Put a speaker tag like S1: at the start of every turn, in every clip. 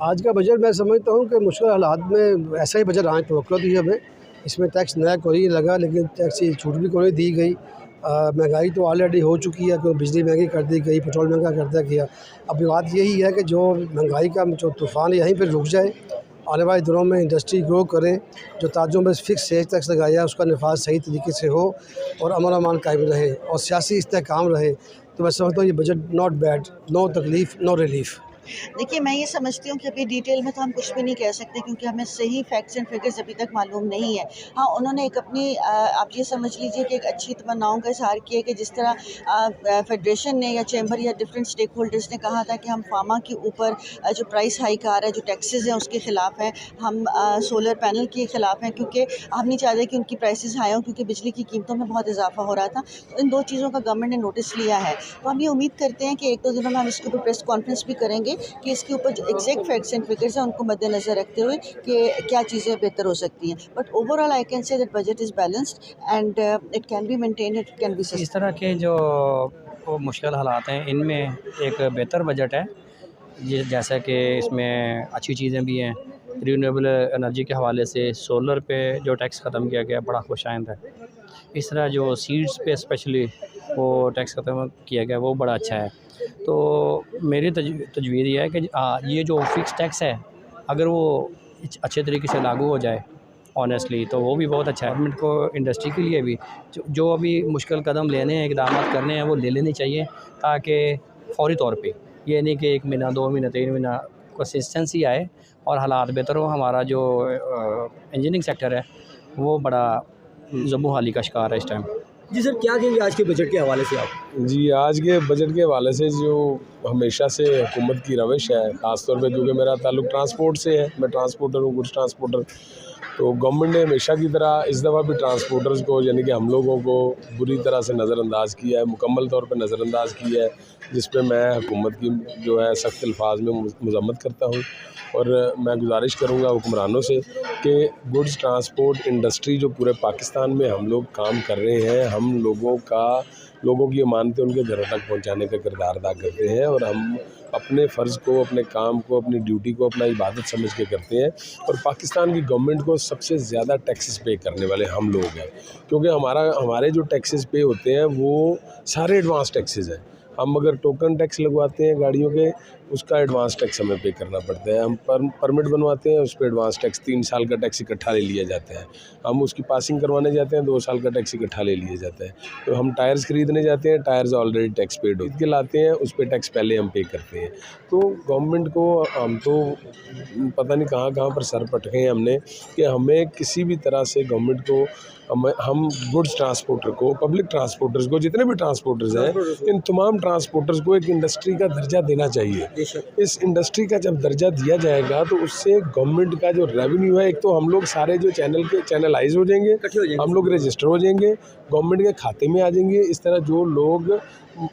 S1: आज का बजट मैं समझता हूँ कि मुश्किल हालात में ऐसा ही बजट आने की तवक्को थी हमें। इसमें टैक्स नया कोई नहीं लगा, लेकिन टैक्स की छूट भी कोई दी गई। महंगाई तो ऑलरेडी हो चुकी है, क्योंकि बिजली महंगी कर दी गई, पेट्रोल महंगा कर दिया गया। अब बात यही है कि जो महंगाई का जो तूफ़ान यहीं पर रुक जाए। आने वाले दिनों में इंडस्ट्री ग्रो करे, जो ताजों में फ़िक्स सेज टैक्स लगाया है उसका नफाज सही तरीके से हो और अमन अमान कायम रहे और सियासी इस्तेहकाम रहे। तो मैं समझता हूँ ये बजट नॉट बैड, नो तकलीफ़ नो रिलीफ़।
S2: देखिए, मैं ये समझती हूँ कि अभी डिटेल में तो हम कुछ भी नहीं कह सकते, क्योंकि हमें सही फैक्ट्स एंड फिगर्स अभी तक मालूम नहीं है। हाँ, उन्होंने एक अपनी आप ये समझ लीजिए कि एक अच्छी तमन्नाओं का इज़हार किया कि जिस तरह फेडरेशन ने या चैम्बर या डिफरेंट स्टेक होल्डर्स ने कहा था कि हम फार्मा के ऊपर जो प्राइस हाइक आ रहा है, जो टैक्सेस हैं उसके ख़िलाफ़ हैं, हम सोलर पैनल के ख़िलाफ़ हैं, क्योंकि हम नहीं चाहते कि उनकी प्राइसेस हाई हों, क्योंकि बिजली की कीमतों में बहुत इजाफा हो रहा था। तो इन दो चीज़ों का गवर्नमेंट ने नोटिस लिया है। तो हम ये उम्मीद करते हैं कि एक दो दिनों में हम इसके ऊपर प्रेस कॉन्फ्रेंस भी करेंगे कि इसके ऊपर जो एग्जैक्ट फैक्ट्स एंड फिगर्स हैं उनको मद्देनज़र रखते हुए कि क्या चीज़ें बेहतर हो सकती हैं। But overall I can say that budget is balanced and it can be maintained, it can be
S3: इस तरह के जो मुश्किल हालात हैं इनमें एक बेहतर बजट है, ये जैसा कि इसमें अच्छी चीज़ें भी हैं। रिन्यूएबल एनर्जी के हवाले से सोलर पे जो टैक्स ख़त्म किया गया बड़ा खुशाइंद है। इस तरह जो सीड्स पे स्पेशली वो टैक्स ख़त्म किया गया वो बड़ा अच्छा है। तो मेरी तजवीज़ ये है कि ये जो फ़िक्स टैक्स है अगर वो अच्छे तरीके से लागू हो जाए ऑनेस्टली तो वो भी बहुत अच्छा है। गवर्नमेंट को इंडस्ट्री के लिए भी जो अभी मुश्किल कदम लेने हैं, इक़दामात करने हैं वो ले लेने चाहिए, ताकि फ़ौरी तौर पे ये नहीं कि 1 महीना 2 महीना 3 महीना कंसिस्टेंसी आए और हालात बेहतर हो। हमारा जो इंजीनियरिंग सेक्टर है वो बड़ा ज़ब्बू हाली का शिकार है इस टाइम।
S4: जी सर, क्या कहेंगे आज के बजट के हवाले से आप?
S5: जी, आज के बजट के हवाले से जो हमेशा से हुकूमत की रविश है, ख़ास तौर पे क्योंकि मेरा ताल्लुक ट्रांसपोर्ट से है, मैं ट्रांसपोर्टर हूँ, गुड्स ट्रांसपोर्टर। तो गवर्नमेंट ने हमेशा की तरह इस दफ़ा भी ट्रांसपोर्टर्स को यानी कि हम लोगों को बुरी तरह से नज़रअंदाज किया है, मुकम्मल तौर पे नज़रअंदाज किया है, जिस पे मैं हुकूमत की जो है सख्त अल्फाज में मज़म्मत करता हूँ। और मैं गुजारिश करूँगा हुक्मरानों से कि गुड्स ट्रांसपोर्ट इंडस्ट्री जो पूरे पाकिस्तान में हम लोग काम कर रहे हैं, हम लोगों की अमानतें उनके घरों तक पहुंचाने का किरदार अदा करते हैं और हम अपने फ़र्ज़ को, अपने काम को, अपनी ड्यूटी को अपना इबादत समझ के करते हैं। और पाकिस्तान की गवर्नमेंट को सबसे ज़्यादा टैक्सेस पे करने वाले हम लोग हैं, क्योंकि हमारे जो टैक्सेस पे होते हैं वो सारे एडवांस टैक्सेस हैं। हम अगर टोकन टैक्स लगवाते हैं गाड़ियों के, उसका एडवांस टैक्स हमें पे करना पड़ता है। हम परमिट बनवाते हैं, उस पर एडवांस टैक्स 3 साल का टैक्स इकट्ठा ले लिया जाता है। हम उसकी पासिंग करवाने जाते हैं, 2 साल का टैक्स इकट्ठा ले लिया जाता है। तो हम टायर्स खरीदने जाते हैं, टायर्स ऑलरेडी टैक्स पेड होते के लाते हैं, उस पर टैक्स पहले हम पे करते हैं। तो गवर्नमेंट को हम तो पता नहीं कहाँ कहाँ पर सर पटके हैं हमने कि हमें किसी भी तरह से गवर्नमेंट को हम गुड्स ट्रांसपोर्टर को, पब्लिक ट्रांसपोर्टर्स को, जितने भी ट्रांसपोर्टर्स हैं, इन तमाम ट्रांसपोर्टर्स को एक इंडस्ट्री का दर्जा देना चाहिए। इस इंडस्ट्री का जब दर्जा दिया जाएगा तो उससे गवर्नमेंट का जो रेवेन्यू है, एक तो हम लोग सारे जो चैनलाइज हो जाएंगे, हम लोग रजिस्टर हो जाएंगे, गवर्नमेंट के खाते में आ जाएंगे। इस तरह जो लोग,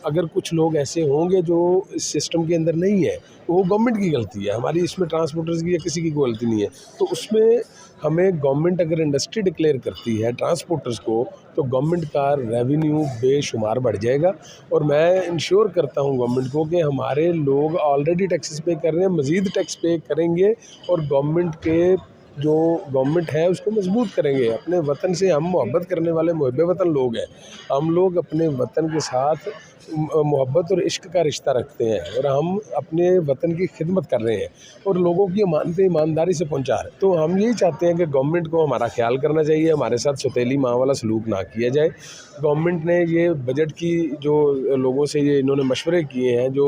S5: अगर कुछ लोग ऐसे होंगे जो इस सिस्टम के अंदर नहीं है, तो वो गवर्नमेंट की गलती है, हमारी इसमें ट्रांसपोर्टर्स की या किसी की कोई गलती नहीं है। तो उसमें हमें गवर्नमेंट अगर इंडस्ट्री डिक्लेयर करती है ट्रांसपोर्टर्स को, तो गवर्नमेंट का रेवेन्यू बेशुमार बढ़ जाएगा। और मैं इंश्योर करता हूं गवर्नमेंट को कि हमारे लोग ऑलरेडी टैक्सेस पे कर रहे हैं, मज़ीद टैक्स पे करेंगे और जो गवर्नमेंट है उसको मजबूत करेंगे। अपने वतन से हम मोहब्बत करने वाले मुहब्बे वतन लोग हैं। हम लोग अपने वतन के साथ मोहब्बत और इश्क का रिश्ता रखते हैं और हम अपने वतन की खिदमत कर रहे हैं और लोगों की अमानतें ईमानदारी से पहुंचा रहे हैं। तो हम यही चाहते हैं कि गवर्नमेंट को हमारा ख्याल करना चाहिए, हमारे साथ सौतेली माँ वाला सलूक ना किया जाए। गवर्नमेंट ने ये बजट की जो लोगों से ये इन्होंने मशवरे किए हैं, जो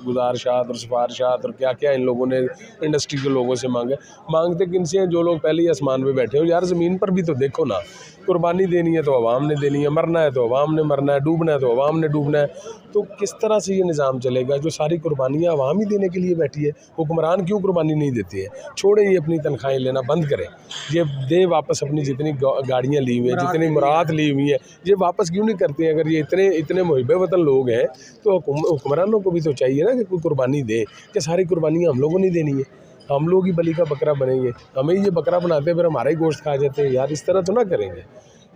S5: गुजारिशात और सिफारिशात और क्या क्या इन लोगों ने इंडस्ट्री के लोगों से मांगते किन से हैं? जो लोग पहले ही आसमान पे बैठे हो। यार ज़मीन पर भी तो देखो ना, कुर्बानी देनी है तो अवाम ने देनी है, मरना है तो अवाम ने मरना है, डूबना है तो अवाम ने डूबना है। तो किस तरह से ये निज़ाम चलेगा जो सारी कुर्बानियाँ अवाम ही देने के लिए बैठी है? हुक्मरान क्यों कुर्बानी नहीं देते हैं? छोड़ें, ये अपनी तनख्वाहें लेना बंद करें, ये दे वापस अपनी जितनी गाड़ियाँ ली हुई हैं, जितनी मुराद ली हुई है, ये वापस क्यों नहीं करते हैं? अगर ये इतने मुहिब्बे वतन लोग हैं तो हुक्मरानों को भी तो चाहिए ना कि कोई कुर्बानी दे, कि सारी कुर्बानियाँ हम लोगों ने देनी है, हम लोग ही बलि का बकरा बनेंगे, हमें ये बकरा बनाते हैं फिर हमारा ही गोश्त खा जाते हैं। यार इस तरह तो ना करेंगे।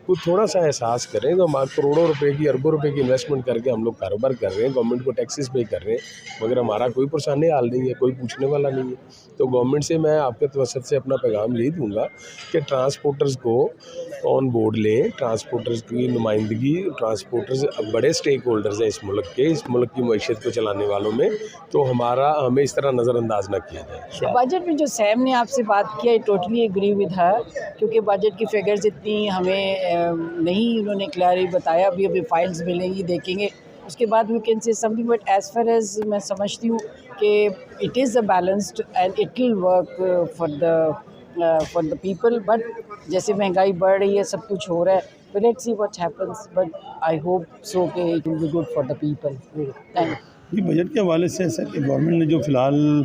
S5: वो थोड़ा सा एहसास करें। तो हमारे करोड़ों रुपए की, अरबों रुपए की इन्वेस्टमेंट करके हम लोग कारोबार कर रहे हैं, गवर्नमेंट को टैक्सेस पे कर रहे हैं, मगर हमारा कोई परेशानी हाल नहीं है, कोई पूछने वाला नहीं है। तो गवर्नमेंट से मैं आपके तवसत से अपना पैगाम यही दूंगा कि ट्रांसपोर्टर्स को ऑन बोर्ड लें, ट्रांसपोर्टर्स की नुमाइंदगी, ट्रांसपोर्टर्स बड़े स्टेक होल्डर्स हैं इस मुल्क के, इस मुल्क की मईशत को चलाने वालों में, तो हमें इस तरह नज़रअंदाज ना किया जाए।
S6: बजट में जो सैम ने आपसे बात किया, टोटली एग्री विद हर, क्योंकि बजट की फिगर्स इतनी हमें नहीं उन्होंने क्लियरली बताया। अभी फाइल्स मिलेंगी, देखेंगे, उसके बाद we can say something. But as far as मैं समझती हूँ कि it is a balanced and it will work for the people. But जैसे महंगाई बढ़ रही है, सब कुछ हो रहा है, तो let's see what happens, but I hope so कि it will be good for the people. Thank you.
S7: ये बजट के हवाले से सर कि गवर्नमेंट ने जो फ़िलहाल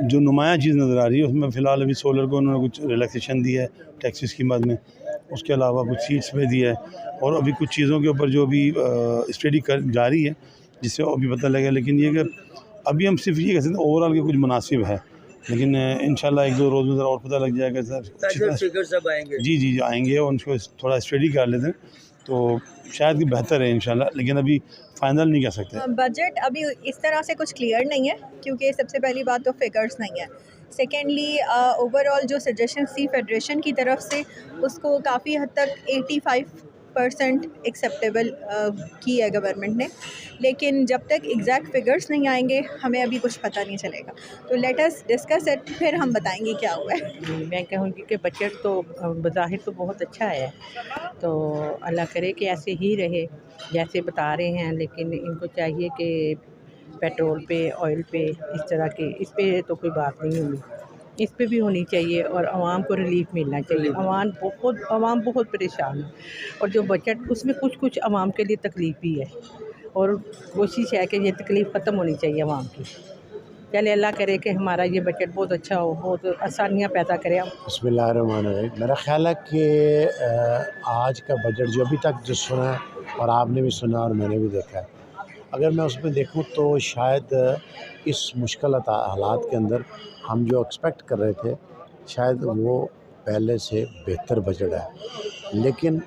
S7: जो नुमाया चीज़ नज़र आ रही है, उसमें फ़िलहाल अभी सोलर को उन्होंने कुछ रिलैक्सेशन दी है टैक्स स्कीम में, उसके अलावा कुछ सीट्स पे दिया है, और अभी कुछ चीज़ों के ऊपर जो अभी स्टडी जारी है, जिससे अभी पता लगेगा। लेकिन ये कि अभी हम सिर्फ ये कह सकते हैं ओवरऑल के कुछ मुनासिब है, लेकिन इंशाल्लाह एक दो रोज़ में ज़रा और पता लग जाएगा सर।
S4: फिगर सब आएंगे
S7: जी आएंगे, और उनको थोड़ा स्टडी कर लेते हैं तो शायद कि बेहतर है इंशाल्लाह, लेकिन अभी फाइनल नहीं कह सकते।
S8: बजट अभी इस तरह से कुछ क्लियर नहीं है, क्योंकि सबसे पहली बात तो फिगर्स नहीं है। सेकेंडली ओवरऑल जो सजेशंस थी फेडरेशन की तरफ से, उसको काफ़ी हद तक 85% एक्सेप्टेबल की है गवर्नमेंट ने, लेकिन जब तक एग्जैक्ट फिगर्स नहीं आएंगे हमें अभी कुछ पता नहीं चलेगा। तो लेट अस डिस्कस इट, फिर हम बताएंगे क्या हुआ है।
S9: मैं कहूँगी कि बजट तो बज़ाहिर तो बहुत अच्छा है, तो अल्लाह करे कि ऐसे ही रहे जैसे बता रहे हैं, लेकिन इनको चाहिए कि पेट्रोल पे, ऑयल पे, इस तरह के, इस पे तो कोई बात नहीं होनी, इस पे भी होनी चाहिए, और आवाम को रिलीफ मिलना चाहिए। आवाम बहुत परेशान है, और जो बजट उसमें कुछ आवाम के लिए तकलीफ़ भी है, और कोशिश है कि ये तकलीफ़ ख़त्म होनी चाहिए आवाम की। चले अल्लाह करे कि हमारा ये बजट बहुत अच्छा हो, बहुत आसानियाँ पैदा करे।
S10: बिस्मिल्लाहिर्रहमानिर्रहीम। मेरा ख़्याल है कि आज का बजट जो अभी तक जो सुना है, और आपने भी सुना और मैंने भी देखा है, अगर मैं उसमें देखूं तो शायद इस मुश्किल हालात के अंदर हम जो एक्सपेक्ट कर रहे थे, शायद वो पहले से बेहतर बजट है। लेकिन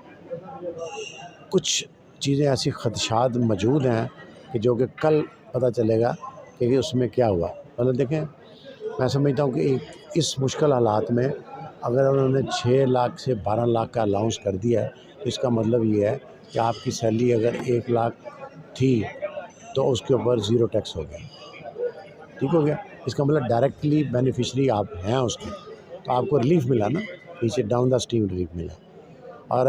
S10: कुछ चीज़ें ऐसी ख़दशात मौजूद हैं कि जो कि कल पता चलेगा कि उसमें क्या हुआ। मतलब देखें, मैं समझता हूँ कि इस मुश्किल हालात में अगर उन्होंने 6 लाख से 12 लाख का अलाउंस कर दिया है, तो इसका मतलब ये है कि आपकी सैलरी अगर 1 लाख थी तो उसके ऊपर ज़ीरो टैक्स हो गया, ठीक हो गया। इसका मतलब डायरेक्टली बेनिफिशरी आप हैं उसके, तो आपको रिलीफ मिला ना, नीचे डाउन द स्ट्रीम रिलीफ मिला। और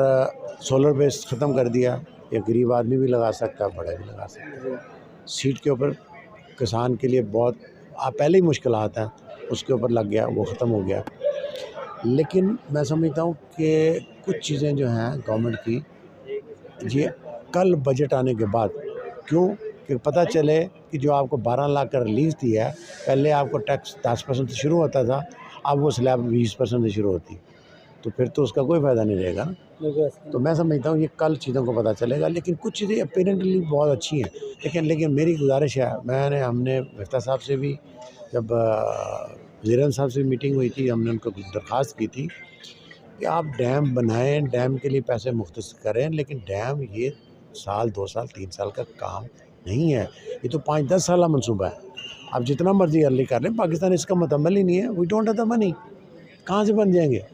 S10: सोलर बेस ख़त्म कर दिया, ये गरीब आदमी भी लगा सकता है, बड़ा भी लगा सकता है। सीट के ऊपर किसान के लिए बहुत पहले ही मुश्किलात हैं, उसके ऊपर लग गया, वो ख़त्म हो गया। लेकिन मैं समझता हूँ कि कुछ चीज़ें जो हैं गवर्नमेंट की, ये कल बजट आने के बाद, क्यों कि पता चले कि जो आपको 12 लाख का रिलीफ दिया है, पहले आपको टैक्स 10% से शुरू होता था, अब वो स्लैब 20% से शुरू होती, तो फिर तो उसका कोई फ़ायदा नहीं रहेगा ना। तो मैं समझता हूँ ये कल चीज़ों को पता चलेगा। लेकिन कुछ चीज़ें अपेरेंटली बहुत अच्छी हैं, लेकिन मेरी गुजारिश है, हमने मिफ्ता साहब से भी, जब वज़ीर साहब से मीटिंग हुई थी, हमने उनको दरख्वास्त की थी कि आप डैम बनाएं, डैम के लिए पैसे मुख्तस करें, लेकिन डैम ये साल 2 साल 3 साल का काम नहीं है, ये तो 5-10 साल का मनसूबा है। आप जितना मर्जी अर्ली कर लें, पाकिस्तान इसका मुतम्मल ही नहीं है, we don't have the money, कहाँ से बन जाएंगे।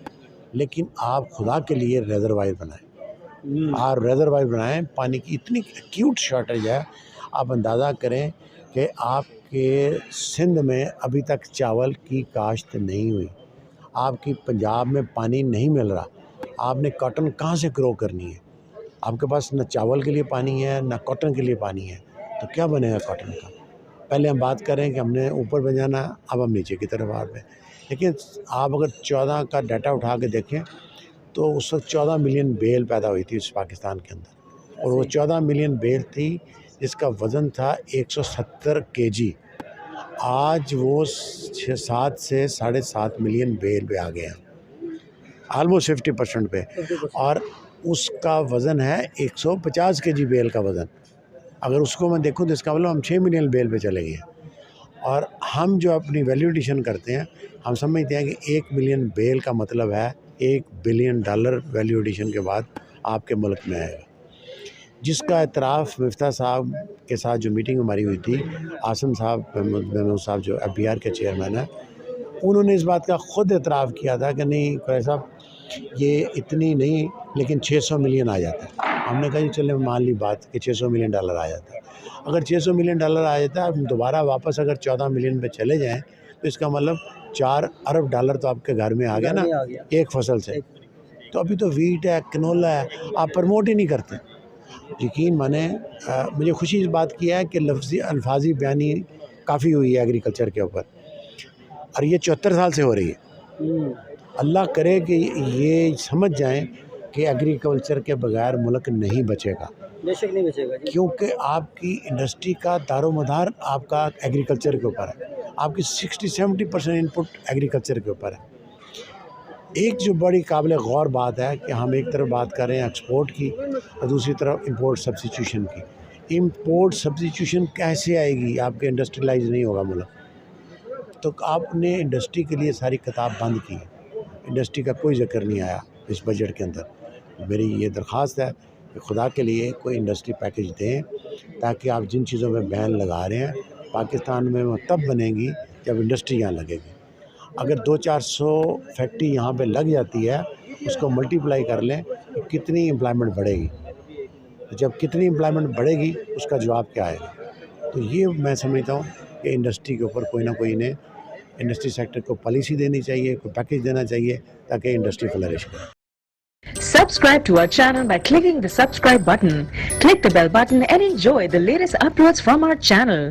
S10: लेकिन आप खुदा के लिए रिजर्वायर बनाएं, आप रिजर्वायर बनाएं। पानी की इतनी एक्यूट शॉर्टेज है, आप अंदाज़ा करें कि आपके सिंध में अभी तक चावल की काश्त नहीं हुई, आपकी पंजाब में पानी नहीं मिल रहा, आपने कॉटन कहाँ से ग्रो करनी है, आपके पास न चावल के लिए पानी है न कॉटन के लिए पानी है, तो क्या बनेगा कॉटन का। पहले हम बात करें कि हमने ऊपर बजाना, अब हम नीचे की तरफ आ रहे हैं। लेकिन आप अगर 14 का डाटा उठा के देखें तो उस वक्त 14 मिलियन बेल पैदा हुई थी उस पाकिस्तान के अंदर, और वो 14 मिलियन बेल थी जिसका वज़न था 170 kg। आज वो 7 से 7.5 मिलियन बेल पे आ गए हैं, ऑलमोस्ट 50% पे, और उसका वज़न है 150 kg बेल का वज़न। अगर उसको मैं देखूँ तो इसका मतलब हम 6 मिलियन बेल पे चले गए। और हम जो अपनी वैल्यू एडिशन करते हैं, हम समझते हैं कि 1 मिलियन बेल का मतलब है $1 बिलियन वैल्यू एडिशन के बाद आपके मुल्क में आएगा। जिसका एतराफ़ मिफ्ता साहब के साथ जो मीटिंग हमारी हुई थी, आसम साहब महमूद साहब जो FBR के चेयरमैन हैं, उन्होंने इस बात का ख़ुद एतराफ़ किया था कि नहीं कुरैशी साहब ये इतनी नहीं लेकिन 600 मिलियन आ जाता है। हमने कहा चले मान ली बात कि 600 मिलियन डॉलर आ जाता है। अगर 600 मिलियन डॉलर आ जाता है, अब दोबारा वापस अगर 14 मिलियन पे चले जाएँ तो इसका मतलब 4 अरब डॉलर तो आपके घर में आ गया ना एक फसल से। तो अभी तो वीट है, कनोला है, आप प्रमोट ही नहीं करते। यकीन माने मुझे खुशी इस बात की है कि लफ्ज़ी अल्फाजी बयानी काफ़ी हुई है एग्रीकल्चर के ऊपर, और ये 74 साल से हो रही है। अल्लाह करे कि ये समझ जाएं कि एग्रीकल्चर के बगैर मुल्क नहीं बचेगा,
S4: बेशक नहीं बचेगा जी।
S10: क्योंकि आपकी इंडस्ट्री का दारोमदार आपका एग्रीकल्चर के ऊपर है। आपकी 60-70% इनपुट एग्रीकल्चर के ऊपर है। एक जो बड़ी काबिल गौर बात है कि हम एक तरफ बात कर रहे हैं एक्सपोर्ट की और दूसरी तरफ इंपोर्ट सब्स्टिट्यूशन की। इंपोर्ट सब्स्टिट्यूशन कैसे आएगी? आपके इंडस्ट्रियलाइज नहीं होगा मुल्क, तो आपने इंडस्ट्री के लिए सारी किताब बंद की। इंडस्ट्री का कोई जिक्र नहीं आया इस बजट के अंदर। मेरी ये दरख्वास्त है कि खुदा के लिए कोई इंडस्ट्री पैकेज दें, ताकि आप जिन चीज़ों में बैन लगा रहे हैं पाकिस्तान में वो तब बनेगी जब इंडस्ट्री यहाँ लगेगी। अगर 200-400 फैक्ट्री यहाँ पे लग जाती है, उसको मल्टीप्लाई कर लें तो कितनी एम्प्लॉयमेंट बढ़ेगी। तो जब कितनी एम्प्लॉयमेंट बढ़ेगी उसका जवाब क्या आएगा? तो ये मैं समझता हूँ कि इंडस्ट्री के ऊपर कोई ना कोई ने इंडस्ट्री सेक्टर को पॉलिसी देनी चाहिए, कोई पैकेज देना चाहिए ताकि इंडस्ट्री फ्लरिश करे।
S11: Subscribe to our channel by clicking the subscribe button. Click the bell button and enjoy the latest uploads from our channel.